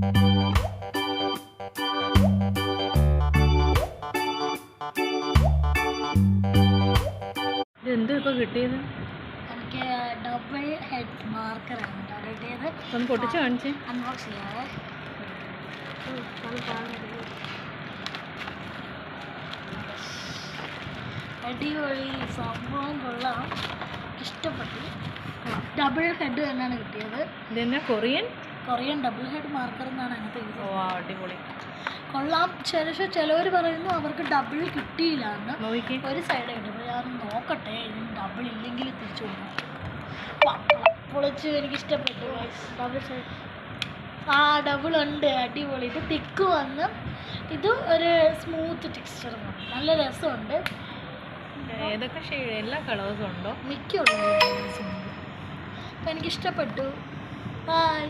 ഇതെന്തോ ഇപ്പോൾ കിട്ടിയത്? എനിക്ക് ഡബിൾ ഹെഡ് മാർക്കറാണ് കിട്ടിയത്. ഒന്ന് പൊട്ടിച്ച് കാണിച്ചേ. അൺബോക്സ് ചെയ്യാവേ. അടിപൊളി സംഭവം, കൊള്ളാം, ഇഷ്ടപ്പെട്ടു. ഡബിൾ ഹെഡ് തന്നെയാണ് കിട്ടിയത്. ഇതെന്നാ കൊറിയൻ ഡബിൾ ഹെഡ് മാർക്കർ എന്നാണ് അതിനകത്ത് എഴുതിയത്. ഓ അടിപൊളി, കൊള്ളാം. ചിലവർ പറയുന്നു അവർക്ക് ഡബിൾ കിട്ടിയില്ല എന്ന്. ഒരു സൈഡ് കിട്ടും. അപ്പോൾ ഞാൻ നോക്കട്ടെ, ഇതിന് ഡബിൾ ഇല്ലെങ്കിൽ തിരിച്ചു കൊടുക്കണം. പൊളിച്ച് എനിക്കിഷ്ടപ്പെട്ടു. ഡബിൾ സൈഡ് ഡബിൾ ഉണ്ട്, അടിപൊളി. ഇത് തിക്ക് വന്ന് ഇത് ഒരു സ്മൂത്ത് ടെക്സ്ചർ വന്നു, നല്ല രസമുണ്ട്. ഏതൊക്കെ ഷെയ്ഡ്, എല്ലാ കളേഴ്സും ഉണ്ടോ? മിക്കുള്ള കളേഴ്സും ഉണ്ട്. അപ്പോൾ എനിക്കിഷ്ടപ്പെട്ടു. ബൈ.